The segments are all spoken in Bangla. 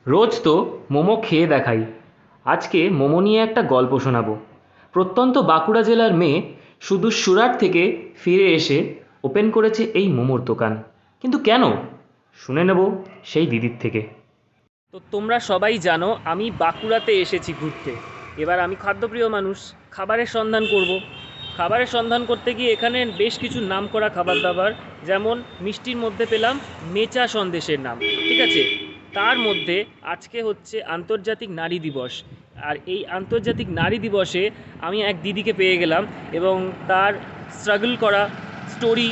রোজ তো মোমো খেয়ে দেখাই, আজকে মোমো নিয়ে একটা গল্প শোনাবো। প্রত্যন্ত বাঁকুড়া জেলার মেয়ে শুধু সুরাট থেকে ফিরে এসে ওপেন করেছে এই মোমোর দোকান। কিন্তু কেন? শুনে নেব সেই দিদির থেকে। তো তোমরা সবাই জানো আমি বাঁকুড়াতে এসেছি ঘুরতে। এবার আমি খাদ্যপ্রিয় মানুষ, খাবারের সন্ধান করব। খাবারের সন্ধান করতে গিয়ে এখানে বেশ কিছু নামকরা খাবার দাবার, যেমন মিষ্টির মধ্যে পেলাম মেচা সন্দেশের নাম, ঠিক আছে। তার মধ্যে আজকে হচ্ছে আন্তর্জাতিক নারী দিবস, আর এই আন্তর্জাতিক নারী দিবসে আমি এক দিদিকে পেয়ে গেলাম এবং তার স্ট্রাগল করা স্টোরি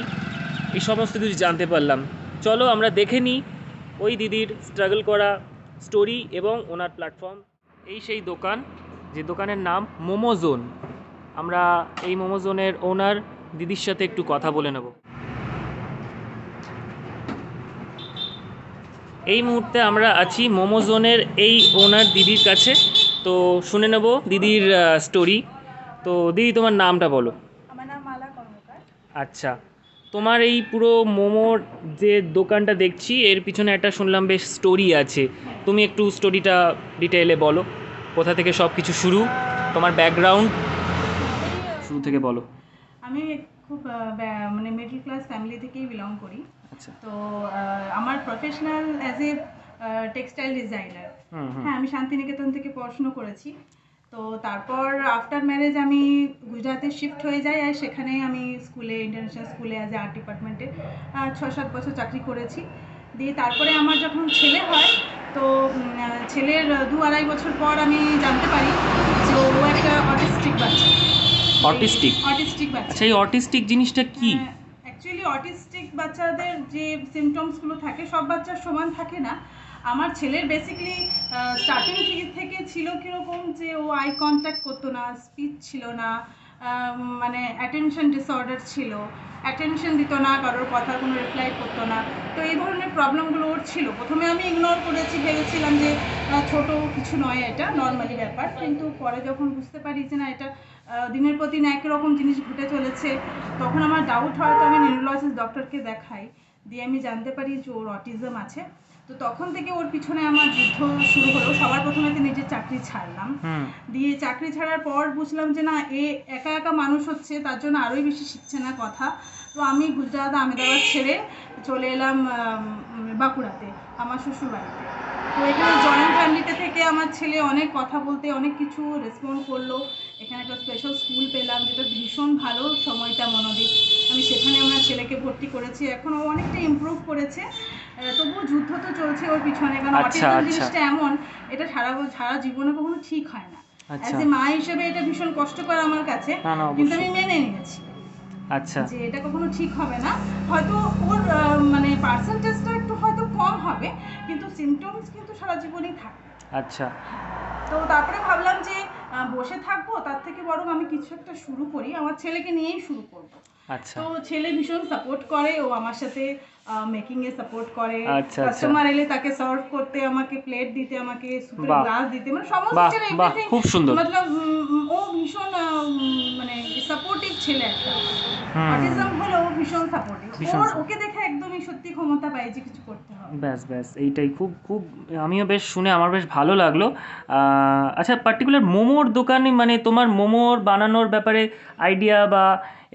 এই সমস্ত কিছু জানতে পারলাম। চলো আমরা দেখে নিই ওই দিদির স্ট্রাগল করা স্টোরি এবং ওনার প্ল্যাটফর্ম। এই সেই দোকান, যে দোকানের নাম মোমোজোন। আমরা এই মোমোজোনের ওনার দিদির সাথে একটু কথা বলে নেব। এই মুহূর্তে আমরা আছি মোমোজোনের এই ওনার দিদির কাছে। তো শুনে নেব দিদির স্টোরি। তো দিদি, তোমার নামটা বলো। আমার নাম মালা কর্মকার। আচ্ছা, তোমার এই পুরো মোমোর যে দোকানটা দেখছি এর পিছনে একটা শুনলাম বেশ স্টোরি আছে। তুমি একটু স্টোরিটা ডিটেইলে বলো, কোথা থেকে সব কিছু শুরু, তোমার ব্যাকগ্রাউন্ড শুরু থেকে বলো। আমি খুব মানে মিডল ক্লাস ফ্যামিলি থেকেই বিলং করি। আচ্ছা। তো আমার professional as a textile designer. Hmm. হ্যাঁ, আমি শান্তিনিকেতন থেকে পড়াশুনো করেছি। তো তারপর আফটার ম্যারেজ আমি গুজরাটে শিফট হয়ে যাই, আর সেখানে আমি স্কুলে, ইন্টারন্যাশনাল স্কুলে অ্যাজ এ আর্ট ডিপার্টমেন্টে 6-7 বছর চাকরি করেছি। দিয়ে তারপরে আমার যখন ছেলে হয়, তো ছেলের 2-2.5 বছর পর আমি জানতে পারি যে ও একটা অটিস্টিক বাচ্চা। অটিস্টিক? অটিস্টিক বাচ্চা। আচ্ছা, এই অটিস্টিক জিনিসটা কি? অ্যাকচুয়ালি অটিস্টিক বাচ্চাদের যে সিমটমসগুলো থাকে সব বাচ্চার সমান থাকে না। আমার ছেলের বেসিক্যালি স্টার্টিং থেকে ছিল কীরকম যে ও আই কন্ট্যাক্ট করতো না, স্পিচ ছিল না, মানে অ্যাটেনশন ডিসঅর্ডার ছিল, অ্যাটেনশন দিত না, কারোর কথার কোনো রিপ্লাই করতো না। তো এই ধরনের প্রবলেমগুলো ওর ছিল। প্রথমে আমি ইগনোর করেছি, ভেবেছিলাম যে ছোট কিছু নয়, এটা নর্মালি ব্যাপার। কিন্তু পরে যখন বুঝতে পারি যে না, এটা দিনের পর দিন একই রকম জিনিস ঘটে চলেছে, তখন আমার ডাউট হয়। তো আমি নিউরোলজিস্ট ডক্টরকে দেখাই, দিয়ে আমি জানতে পারি যে ওর অটিজম আছে। তো তখন থেকে ওর পিছনে আমার যুদ্ধ শুরু হলো। সবার প্রথমে তো নিজের চাকরি ছাড়লাম। দিয়ে চাকরি ছাড়ার পর বুঝলাম যে না, এ একা একা মানুষ হচ্ছে, তার জন্য আরোই বেশি শিখছে না কথা। তো আমি গুজরাট আহমেদাবাদ ছেড়ে চলে এলাম বাঁকুড়াতে, আমার শ্বশুর বাড়িতে। তো এখানে জয়েন্ট ফ্যামিলিতে থেকে আমার ছেলে অনেক কথা বলতে, অনেক কিছু রেসপন্ড করলো। এখানে একটা স্পেশাল স্কুল পেলাম, যেটা ভীষণ ভালো, সময়টা মনোদিত। আমি সেখানে আমার ছেলেকে ভর্তি করেছি। এখন ও অনেকটা ইমপ্রুভ করেছে। তবুও যুদ্ধ তো চলছে ওর পিছনে, কারণ অটিজম জিনিসটা এমন, এটা সারা জীবনে কখনো ঠিক হয় না। অ্যাজ এ মা হিসেবে এটা ভীষণ কষ্টকর আমার কাছে, কিন্তু আমি মেনে নিয়েছি। আচ্ছা, যে এটা কখনো ঠিক হবে না। হয়তো ওর মানে পার্সেন্টেজটা একটু হয়তো কম হবে, কিন্তু সিমটমস কিন্তু সারা জীবনই থাকে। আচ্ছা। তো তারপরে ভাবলাম যে বসে থাকবো, তার থেকে বরং আমি কিছু একটা শুরু করি, আমার ছেলেকে নিয়েই শুরু করব। আচ্ছা। তো ছেলে ভীষণ সাপোর্ট করে, ও আমার সাথে মেকিং এ সাপোর্ট করে। আচ্ছা। কাস্টমার এলে তাকে সার্ভ করতে, আমাকে প্লেট দিতে, আমাকে সুপের গ্লাস দিতে, মানে সমস্ত ছেলে এভরিথিং। খুব সুন্দর। মতলব ও ভীষণ মানে সাপোর্টিভ ছেলে একটা। অটিজম হলেও ভীষণ সাপোর্টিভ। ওকে দেখে একদমই সত্যি ক্ষমতা পাই যে কিছু করতে হবে। ব্যাস এইটাই খুব খুব, আমিও বেশ শুনে আমার বেশ ভালো লাগলো। আচ্ছা, পার্টিকুলার মোমোর দোকানে মানে তোমার মোমোর বানানোর ব্যাপারে আইডিয়া বা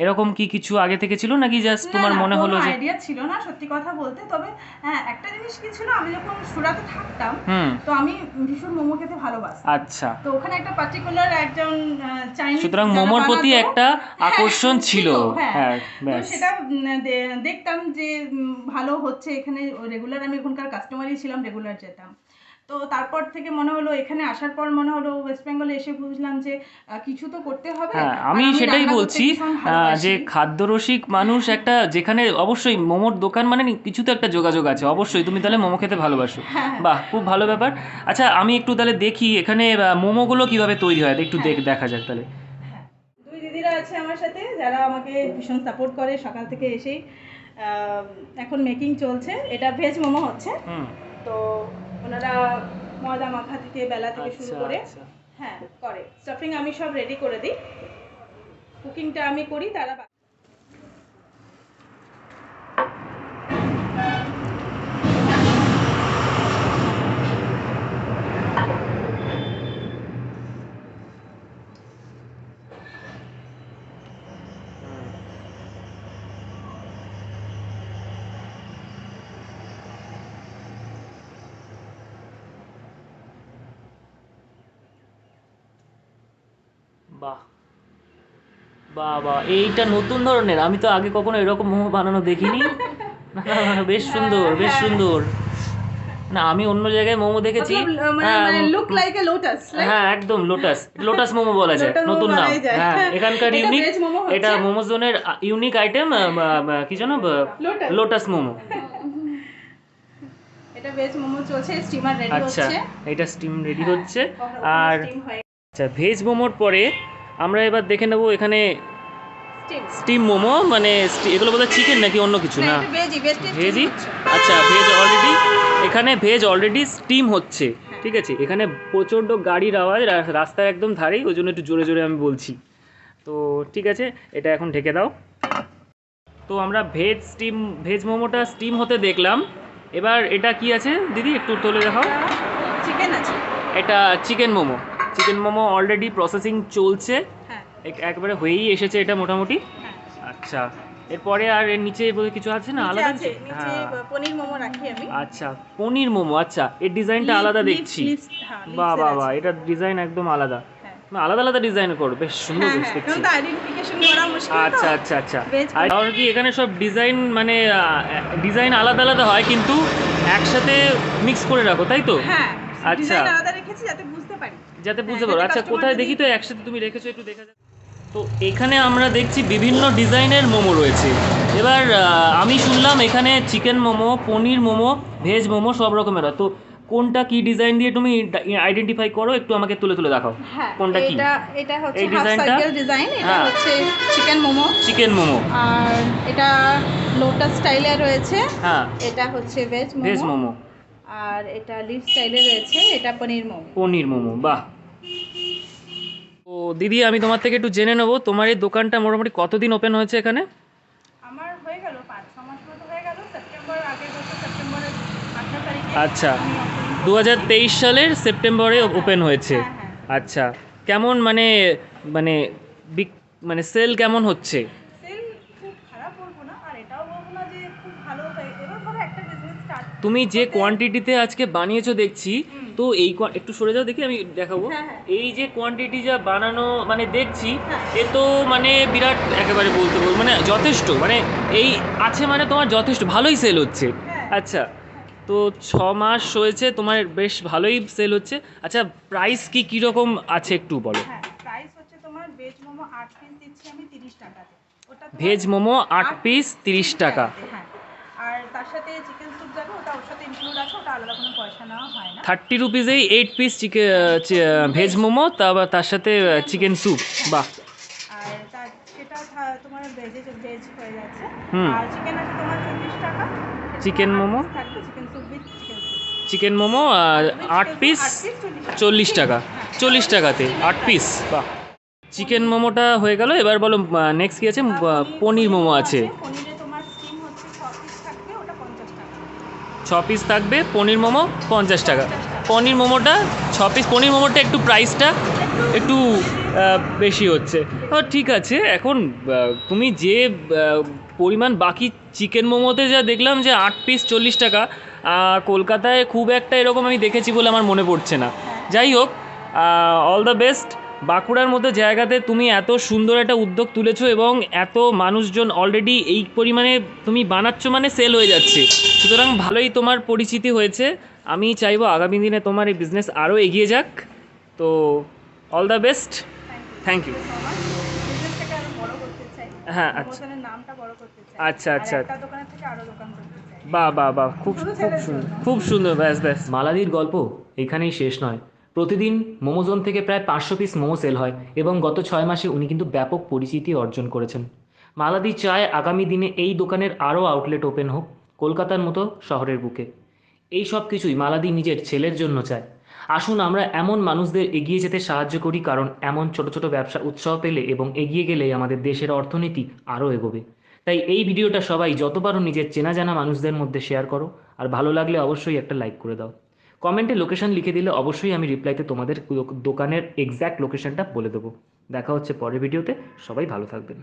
এরকম কি কিছু আগে থেকে ছিল, নাকি জাস্ট তোমার মনে হলো যে? আইডিয়া ছিল না সত্যি কথা বলতে। তবে হ্যাঁ, একটা জিনিস কি ছিল, আমি যখন সুরাতে থাকতাম, তো আমি ভীষণ মোমো খেতে ভালোবাসতাম। আচ্ছা। তো ওখানে একটা পার্টিকুলার একজন চাইনিজ, সুতরাং মোমোর প্রতি একটা আকর্ষণ ছিল। হ্যাঁ, তো সেটা দেখতাম যে ভালো হচ্ছে এখানে, রেগুলার আমি ওখানকার কাস্টমারই ছিলাম, রেগুলার যেতাম। তো তারপর থেকে মনে হলো, এখানে আসার পর মনে হলো, ওয়েস্ট বেঙ্গলে এসে বুঝলাম যে কিছু তো করতে হবে। হ্যাঁ, আমি সেটাই বলছি যে খাদ্যরসিক মানুষ একটা, যেখানে অবশ্যই মোমোর দোকান মানে কিছু তো একটা যোগাযোগ আছে অবশ্যই। তুমি তাহলে মোমো খেতে ভালোবাসো? বাহ, খুব ভালো ব্যাপার। আচ্ছা, আমি একটু তাহলে দেখি এখানে মোমোগুলো কিভাবে তৈরি হয়, একটু দেখা যাক তাহলে। দুই দিদিরা আছে আমার সাথে, যারা আমাকে ভীষণ সাপোর্ট করে সকাল থেকে এসেই। এখন মেকিং চলছে, এটা ভেজ মোমো হচ্ছে। তো ওনারা ময়দা মাখা থেকে, বেলা থেকে শুরু করে হ্যাঁ করে, স্টাফিং আমি সব রেডি করে দিই, কুকিংটা আমি করি, তারা। বাহ বাহ বাহ, এইটা নতুন ধরনের, আমি তো আগে কখনো এরকম মোমো বানানো দেখিনি। বেশ সুন্দর, বেশ সুন্দর। না, আমি অন্য জায়গায় মোমো দেখেছি। হ্যাঁ, লুক লাইক এ লোটাস, হ্যাঁ একদম লোটাস, লোটাস মোমো বলা যায়, লোটাস মোমো নতুন নাম। বলাই যায়। হ্যাঁ, এখানকার এটা ইউনিক, ভেজ মোমো এটা হচ্ছে মোমো জোনের ইউনিক আইটেম, কি জানো, লোটাস। লোটাস মোমো। এটা ভেজ মোমো চলছে, স্টিমার রেডি আচ্ছা, হচ্ছে। এটা স্টিম রেডি হ্যাঁ, হচ্ছে। ওখানে আর steam হয়ে আচ্ছা, ভেজ মোমোর পরে আমরা এবার দেখে নেবো এখানে steam। স্টিম মোমো, মানে এগুলো বোধহয় চিকেন নাকি অন্য কিছু না, না? এটা ভেজই, ভেজটা ভেজই। হচ্ছে। আচ্ছা, ভেজ অলরেডি, এখানে ভেজ অলরেডি স্টিম হচ্ছে। ঠিক আছে, এখানে প্রচণ্ড গাড়ির আওয়াজ, রাস্তার একদম ধারেই, ওই জন্য একটু জোরে জোরে আমি বলছি। তো ঠিক আছে, এটা এখন ঢেকে দাও। তো আমরা ভেজ মোমোটা স্টিম হতে দেখলাম। এবার এটা কি আছে দিদি, একটু তুলে দেখাও। চিকেন আছে। এটা চিকেন মোমো অলরেডি প্রসেসিং চলছে, হ্যাঁ একবারে হয়েই এসেছে এটা মোটামুটি। হ্যাঁ, আচ্ছা, এরপরে আর এর নিচে বোধহয় কিছু আছে না নিচে আলাদা আছে, কিছু? নিচে হ্যাঁ, পনির মোমো রাখি আমি। আচ্ছা, পনির মোমো। আচ্ছা, এর ডিজাইনটা আলাদা দেখছি। হ্যাঁ, বাহ leaves এর বাহ আছে। বাহ, এটার ডিজাইন একদম আলাদা। হ্যাঁ আলাদা আলাদা ডিজাইন করো, বেশ সুন্দর হ্যাঁ বেশ হ্যাঁ, দেখছি। কারণ তো আইডেন্টিফিকেশন করা মুশকিল তো। আচ্ছা আচ্ছা আচ্ছা। Veg আর আর কি এখানে সব ডিজাইন, মানে ডিজাইন আলাদা আলাদা হয় কিন্তু একসাথে মিক্স করে রাখো, তাই তো? হ্যাঁ, আচ্ছা, ডিজাইন আলাদা রেখেছি যাতে বুঝতে পারি। যাতে বুঝতে হ্যাঁ, পারো। যাতে আচ্ছা, customer কোথায় যদি- দেখি তো একসাথে তুমি রেখেছো, একটু দেখা যাক। তো এখানে আমরা দেখছি বিভিন্ন ডিজাইনের মোমো রয়েছে। এবার আমি শুনলাম এখানে চিকেন মোমো, পনির মোমো, ভেজ মোমো সব রকমের হয়। তো কোনটা কি ডিজাইন দিয়ে তুমি আইডেন্টিফাই করো, একটু আমাকে তুলে তুলে দেখাও। হ্যাঁ, কোনটা কি? এটা হচ্ছে এই হাফ ডিজাইনটা? সার্কেল ডিজাইন, এটা হ্যাঁ। হচ্ছে চিকেন মোমো। চিকেন মোমো। আর এটা লোটাস স্টাইলে রয়েছে। হ্যাঁ, এটা হচ্ছে ভেজ ভেজ মোমো। মোমো। আর এটা লিভ স্টাইলে রয়েছে, এটা পনির মোমো। পনির মোমো, বাহ। তো দিদি, আমি তোমার থেকে একটু জেনে নেবো, তোমার এই দোকানটা মোটামুটি কতদিন ওপেন হয়েছে এখানে? আমার হয়ে গেল 5-6 মাস মতো হয়ে গেল, সেপ্টেম্বর, আগের বছর সেপ্টেম্বরের 18 তারিখে আচ্ছা, আমি opening 2023 সালের সেপ্টেম্বরে ওপেন হয়েছে। হ্যাঁ, হ্যাঁ। আচ্ছা, কেমন মানে, মানে মানে সেল কেমন হচ্ছে? সেল খুব খারাপ বলবো না, আর এটাও বলবো না যে খুব ভালো হয়। এবার ধরো একটা বিজনেস স্টার্ট তুমি যে কোয়ান্টিটিতে আজকে বানিয়েছো দেখছি, হুম। তো এই একটু সরে যাও দেখি, আমি দেখাবো। হ্যাঁ, হ্যাঁ। এই যে কোয়ান্টিটি যা বানানো মানে দেখছি, হ্যাঁ। এ তো মানে বিরাট, একেবারে বলতে বলবো মানে যথেষ্ট, মানে এই আছে মানে তোমার যথেষ্ট ভালোই সেল হচ্ছে। হ্যাঁ। আচ্ছা, তো 6 মাস হয়েছে তোমার, বেশ ভালোই সেল হচ্ছে। আচ্ছা, প্রাইস কি কীরকম আছে একটু বলো। হ্যাঁ, প্রাইস হচ্ছে তোমার ভেজ মোমো 8 পিস দিচ্ছি আমি 30 টাকাতে। ওটা তোমার ভেজ মোমো 8 8 পিস 30 টাকা। হ্যাঁ, আর তার সাথে চিকেন স্যুপ যাবে, ওটা ওর সাথে ইনক্লুড আছে, ওটা আলাদা কোনো পয়সা নেওয়া হয় না। 30 রুপিসেই 8 পিস ভেজ মোমো, তার সাথে চিকেন স্যুপ। বাহ। আর সেটা তোমার ভেজ হয়ে যাচ্ছে। হুম। আর চিকেন আছে তোমার 40 টাকা। চিকেন মোমো, থাকবে chicken soup with chicken soup. Chicken momo 8 piece 40 টাকা, 40 টাকাতে 8 পিস। বাহ। চিকেন মোমোটা হয়ে গেল, এবার বলো নেক্সট কি আছে? পনির মোমো আছে। পনিরে তোমার স্টিম হচ্ছে 6 পিস থাকবে, ওটা 50 টাকা। 6 পিস থাকবে পনির মোমো, 50 টাকা। পনির মোমোটা 6 পিস, পনির মোমোটা একটু প্রাইসটা একটু বেশি হচ্ছে। ঠিক আছে, এখন তুমি যে পরিমাণ বাকি চিকেন মোমোতে যা দেখলাম যে 8 পিস 40 টাকা, কলকাতায় খুব একটা এরকম আমি দেখেছি বলে আমার মনে পড়ছে না। যাই হোক, অল দ্য বেস্ট। বাঁকুড়ার মতো জায়গাতে তুমি এত সুন্দর একটা উদ্যোগ তুলেছো এবং এত মানুষজন অলরেডি এই পরিমাণে তুমি বানাচ্ছ, মানে সেল হয়ে যাচ্ছে, সুতরাং ভালোই তোমার পরিচিতি হয়েছে। আমি চাইবো আগামী দিনে তোমার এই বিজনেস আরও এগিয়ে যাক। তো all the best, thank you. বিজনেসটাকে আরো বড় করতে চাই। হ্যাঁ, আচ্ছা মোমোজনের নামটা বড় করতে চাই। আচ্ছা আচ্ছা, একটা দোকানের থেকে আরো দোকান করতে চাই। বাহ বাহ বাহ, খুব শুধু খুব ছেলের সুন্দর, জন্য। খুব সুন্দর। ব্যাস ব্যাস, মালাদির গল্প এখানেই শেষ নয়। প্রতিদিন মোমোজোন থেকে প্রায় 500 পিস মোমো সেল হয় এবং গত 6 মাসে উনি কিন্তু ব্যাপক পরিচিতি অর্জন করেছেন। মালাদি চায় আগামী দিনে এই দোকানের আরও আউটলেট ওপেন হোক কলকাতার মতো শহরের বুকে। এই সব কিছুই মালাদি নিজের ছেলের জন্য চায়। আসুন আমরা এমন মানুষদের এগিয়ে যেতে সাহায্য করি, কারণ এমন ছোট ছোট ব্যবসা উৎসাহ পেলে এবং এগিয়ে গেলেই আমাদের দেশের অর্থনীতি আরও এগোবে। তাই এই ভিডিওটা সবাই যত পারো নিজের চেনা জানা মানুষদের মধ্যে শেয়ার করো, আর ভালো লাগলে অবশ্যই একটা লাইক করে দাও। কমেন্টে লোকেশন লিখে দিলে অবশ্যই আমি রিপ্লাইতে তোমাদের দোকানের এক্স্যাক্ট লোকেশনটা বলে দেবো। দেখা হচ্ছে পরের ভিডিওতে, সবাই ভালো থাকবেন।